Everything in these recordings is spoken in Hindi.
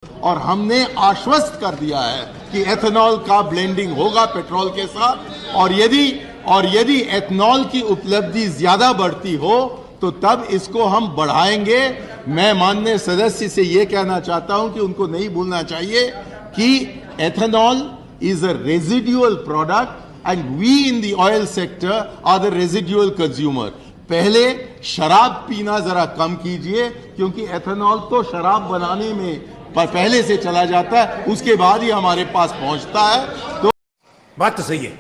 और हमने आश्वस्त कर दिया है कि एथेनॉल का ब्लेंडिंग होगा पेट्रोल के साथ, और यदि एथेनॉल की उपलब्धि ज्यादा बढ़ती हो तो तब इसको हम बढ़ाएंगे। मैं माननीय सदस्य से यह कहना चाहता हूं कि उनको नहीं भूलना चाहिए कि ethanol is a residual product and we in the oil sector are the residual consumer. पहले शराब पीना जरा कम कीजिए, क्योंकि एथेनॉल तो शराब बनाने में पहले से चला जाता है, उसके बाद ही हमारे पास पहुंचता है। तो बात तो सही है।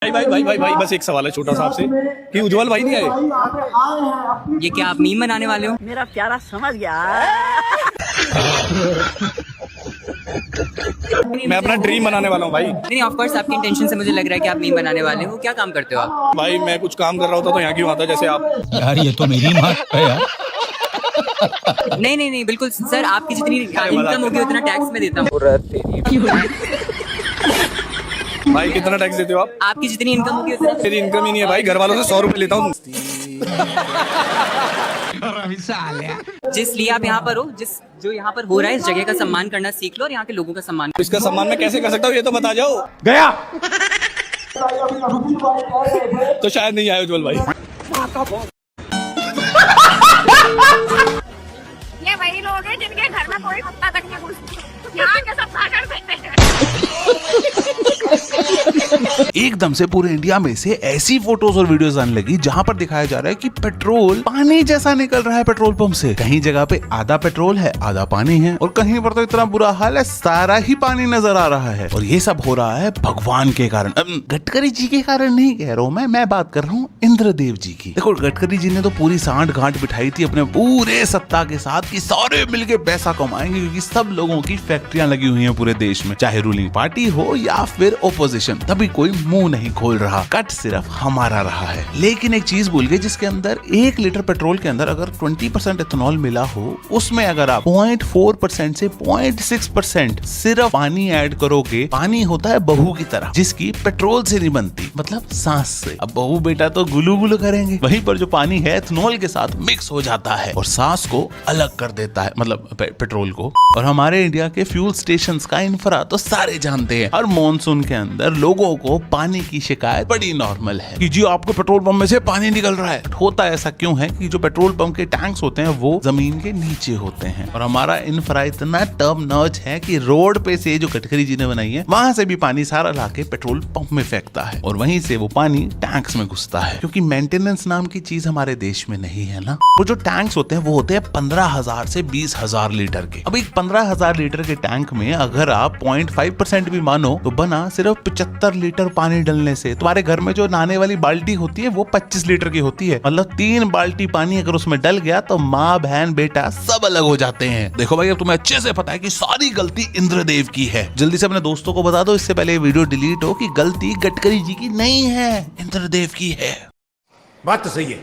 भाई बस एक सवाल है छोटा सा आपसे कि उज्जवल भाई नहीं आए। ये क्या आप मीम बनाने वाले हो? मेरा प्यारा समझ गया। मैं अपना ड्रीम बनाने वाला हूँ भाई। नहीं ऑफ कोर्स आपकी इंटेंशन से मुझे लग रहा है कि आप मीम बनाने वाले हो। क्या काम करते हो आप? भाई मैं कुछ काम कर रहा होता तो यहाँ क्यों आता जैसे आप। यार ये तो मेरी माँ है यार। नहीं बिल्कुल सर, आपकी जितनी इनकम होगी उतना टैक्स में देता हूँ। भाई कितना टैक्स देते हो आप? आपकी जितनी इनकम होगी उतना। मेरी इनकम ही नहीं है भाई, घर वालों से 100 रुपए लेता हूँ। जिस लिए आप यहाँ पर हो, जो यहाँ पर हो रहा है इस जगह का सम्मान करना सीख लो और यहाँ के लोगों का सम्मान। इसका सम्मान मैं कैसे कर सकता हूँ ये तो बता जाओ। गया तो शायद नहीं आए उज्जवल भाई। ये वही लोग हैं जिनके घर में कोई कुत्ता तक नहीं घुसता। यहाँ के सब भागड़ देते हैं। एकदम से पूरे इंडिया में से ऐसी फोटोज और वीडियोस आने लगी जहां पर दिखाया जा रहा है कि पेट्रोल पानी जैसा निकल रहा है पेट्रोल पंप से। कहीं जगह पे आधा पेट्रोल है आधा पानी है, और कहीं पर तो इतना बुरा हाल है सारा ही पानी नजर आ रहा है। और ये सब हो रहा है भगवान के कारण, गडकरी जी के कारण नहीं कह रहा हूँ मैं बात कर रहा हूँ इंद्रदेव जी की। देखो गडकरी जी ने तो पूरी सांठ गांठ बिठाई थी अपने पूरे सत्ता के साथ कि सारे मिलके पैसा कमाएंगे, क्योंकि सब लोगों की फैक्ट्रियां लगी हुई हैं पूरे देश में, चाहे रूलिंग पार्टी हो या फिर ओपोजिशन। तभी कोई मुंह नहीं खोल रहा, कट सिर्फ हमारा रहा है। लेकिन एक चीज भूल गए, जिसके अंदर 1 लीटर पेट्रोल के अंदर अगर 20% एथेनॉल मिला हो, उसमें अगर आप 0.4% से 0.6% सिर्फ पानी ऐड करोगे, पानी होता है बहू की तरह जिसकी पेट्रोल से नहीं बनती, मतलब सांस से। अब बहू बेटा तो गुलू गुलू करेंगे, वहीं पर जो पानी है एथेनॉल के साथ मिक्स हो जाता है और सांस को अलग कर देता है, मतलब पेट्रोल को। और हमारे इंडिया के फ्यूल स्टेशंस का इंफ्रा तो सारे जानते हैं। हर मॉनसून के अंदर लोगों को पानी की शिकायत बड़ी नॉर्मल है कि जी आपके पेट्रोल पंप में से पानी निकल रहा है। होता ऐसा क्यों है कि जो पेट्रोल पंप के टैंक्स होते हैं वो जमीन के नीचे होते हैं, और हमारा इंफ्रा इतना टर्म नर्च है कि रोड पे से जो गडकरी जी ने बनाई है वहां से भी पानी सारा लाके पेट्रोल पंप में फेंकता है, और वहीं से वो पानी टैंक्स में घुसता है, क्योंकि मेंटेनेंस नाम की चीज हमारे देश में नहीं है ना। वो जो टैंक्स होते हैं वो होते हैं 15,000 से 20,000 लीटर के। अब एक 15,000 लीटर के टैंक में अगर आप 0.5% भी मानो तो बना सिर्फ 75 लीटर पानी डलने से। तुम्हारे घर में जो नहाने वाली बाल्टी होती है वो 25 लीटर की होती है, मतलब 3 बाल्टी पानी अगर उसमें डल गया तो माँ बहन बेटा सब अलग हो जाते हैं। देखो भाई अब तुम्हें अच्छे से पता है कि सारी गलती इंद्रदेव की है। जल्दी से अपने दोस्तों को बता दो इससे पहले ये वीडियो डिलीट हो कि गलती गडकरी जी की नहीं है, इंद्रदेव की है। बात तो सही है।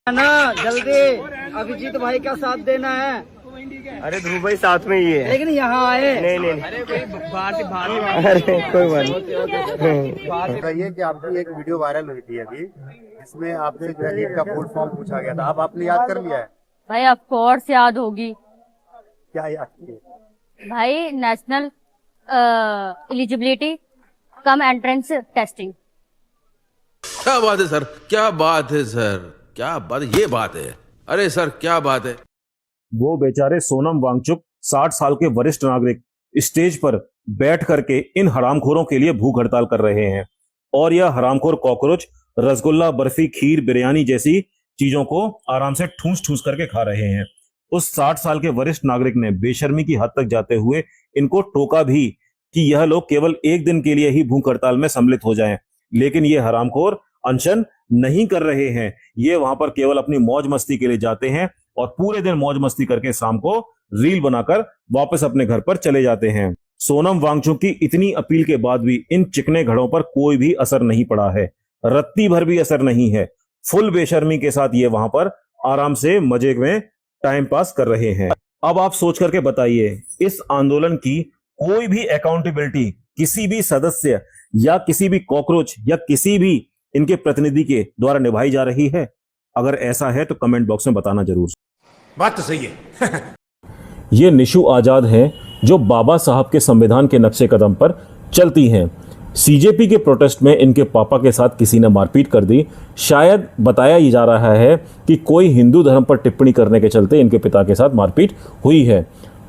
ना जल्दी अभिजीत भाई का साथ देना है। अरे ध्रुव भाई साथ में ही है, लेकिन यहाँ आए नहीं अरे बाहर अरे कोई बात नहीं। बताइए कि आपकी एक वीडियो वायरल हुई थी अभी, इसमें आपसे जो है नीट का फुल फॉर्म पूछा गया था, अब आपने याद कर लिया है? भाई ऑफ कोर्स याद होगी क्या याद किए? भाई, national eligibility cum entrance testing. क्या बात है सर, क्या बात है सर, क्या बात है, ये बात है। अरे सर क्या बात है। वो बेचारे सोनम वांगचुक 60 साल के वरिष्ठ नागरिक स्टेज पर बैठ करके इन हरामखोरों के लिए भूख हड़ताल कर रहे हैं, और यह हरामखोर कॉकरोच रसगुल्ला बर्फी खीर बिरयानी जैसी चीजों को आराम से ठूस ठूस करके खा रहे हैं। उस 60 साल के वरिष्ठ नागरिक ने बेशर्मी की हद तक जाते हुए इनको टोका भी कि यह लोग केवल एक दिन के लिए ही भूख हड़ताल में सम्मिलित हो जाएं, लेकिन ये हरामखोर अनशन नहीं कर रहे हैं। ये वहां पर केवल अपनी मौज मस्ती के लिए जाते हैं और पूरे दिन मौज मस्ती करके शाम को रील बनाकर वापस अपने घर पर चले जाते हैं। सोनम वांगचुक की इतनी अपील के बाद भी इन चिकने घड़ों पर कोई भी असर नहीं पड़ा है, रत्ती भर भी असर नहीं है। फुल बेशर्मी के साथ ये वहां पर आराम से मजे में टाइम पास कर रहे हैं। अब आप सोच करके बताइए, इस आंदोलन की कोई भी अकाउंटेबिलिटी किसी भी सदस्य या किसी भी कॉकरोच या किसी भी इनके प्रतिनिधि के द्वारा निभाई जा रही है? अगर ऐसा है तो कमेंट बॉक्स में बताना जरूर। बात तो सही है। ये निशु आजाद हैं जो बाबा साहब के संविधान के नक्शे कदम पर चलती हैं। सीजेपी के प्रोटेस्ट में इनके पापा के साथ किसी ने मारपीट कर दी। शायद बताया ही जा रहा है कि कोई हिंदू धर्म पर टिप्पणी करने के चलते इनके पिता के साथ मारपीट हुई है।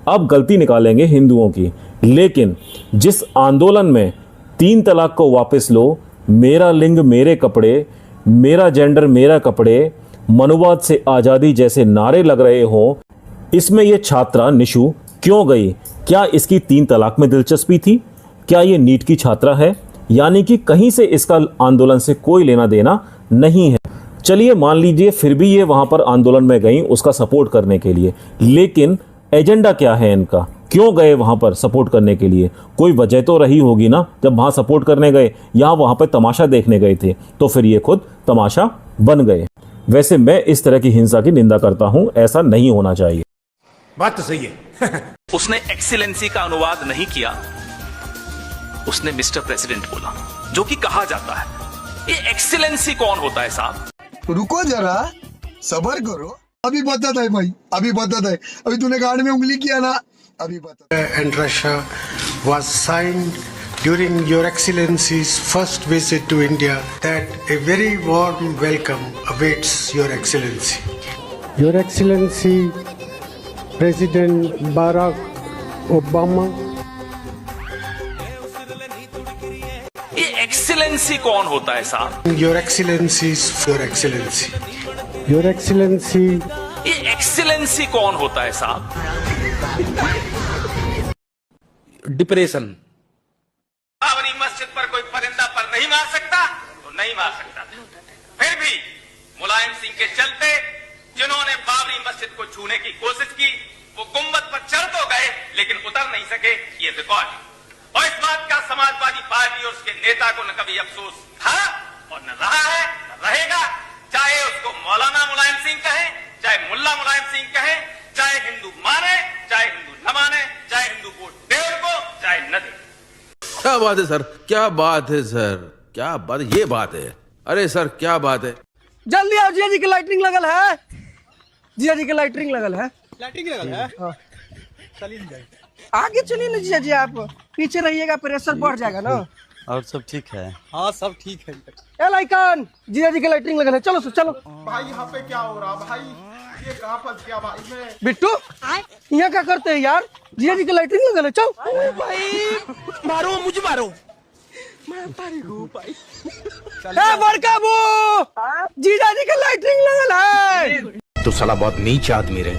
अब गलती निकालेंगे हिंदुओं की, लेकिन जिस आंदोलन में 3 तलाक को वापस लो, मेरा लिंग मेरे कपड़े, मेरा जेंडर मेरा कपड़े, मनुवाद से आज़ादी जैसे नारे लग रहे हों, इसमें यह छात्रा निशु क्यों गई? क्या इसकी 3 तलाक में दिलचस्पी थी? क्या ये नीट की छात्रा है? यानी कि कहीं से इसका आंदोलन से कोई लेना देना नहीं है। चलिए मान लीजिए फिर भी ये वहां पर आंदोलन में गई उसका सपोर्ट करने के लिए, लेकिन एजेंडा क्या है इनका? क्यों गए वहां पर सपोर्ट करने के लिए? कोई वजह तो रही होगी ना, जब वहां सपोर्ट करने गए या वहां पर तमाशा देखने गए थे, तो फिर ये खुद तमाशा बन गए। वैसे मैं इस तरह की हिंसा की निंदा करता हूं, ऐसा नहीं होना चाहिए। बात तो सही है। उसने एक्सीलेंसी का अनुवाद नहीं किया, उसने मिस्टर प्रेसिडेंट बोला, जो कि कहा जाता है। ये एक्सीलेंसी कौन होता है साहब? रुको जरा, सबर करो, अभी बताता है भाई, अभी बताता है। अभी तूने गाड़ में उंगली किया ना, अभी बता। And Russia was signed during Your Excellency's first visit to India that a very warm welcome awaits Your Excellency. Your Excellency President Barack Obama. ये एक्सीलेंसी कौन होता है साहब? Your Excellency's Your Excellency. Your Excellency. ये एक्सीलेंसी कौन होता है साहब? डिप्रेशन। बाबरी मस्जिद पर कोई परिंदा पर नहीं मार सकता तो नहीं मार सकता। फिर भी मुलायम सिंह के चलते जिन्होंने बाबरी मस्जिद को छूने की कोशिश की, वो गुंबद पर चढ़ तो गए लेकिन उतर नहीं सके। ये रिकॉर्ड है, और इस बात का समाजवादी पार्टी और उसके नेता को न कभी अफसोस था और न रहा है, न रहेगा। चाहे उसको मौलाना मुलायम सिंह कहें, चाहे मुल्ला मुलायम सिंह कहें, चाहे हिंदू माने, चाहे हिंदू न माने, चाहे हिंदू वोट दे उनको, चाहे न दे। क्या बात है सर, क्या बात है सर, क्या बात है, ये बात है। अरे सर क्या बात है। जल्दी आओ, जिया जी की लाइटिंग लगल है, जिया जी की लाइटिंग लगल है। लाइटिंग लगल है, चलिए आगे चलिए ना जिया जी, आप पीछे रहिएगा, प्रेशर बढ़ जाएगा ना। और सब ठीक है? हाँ सब ठीक है। ए लाइकन, जिया जी की लाइटिंग लगल है, चलो चलो। भाई यहाँ पे क्या हो रहा भाई, ये कहाँ फंस गया भाई मैं। बिट्टू यहाँ क्या करते हैं यार, जिया जी की लाइटिंग लगल है, चल भाई। मारो मुझे, मारो बड़का वो जीजा जी की लाइटिंग लगल है। तू साला बहुत नीच आदमी रे।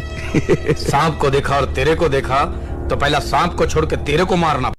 सांप को देखा और तेरे को देखा तो पहला सांप को छोड़ के तेरे को मारना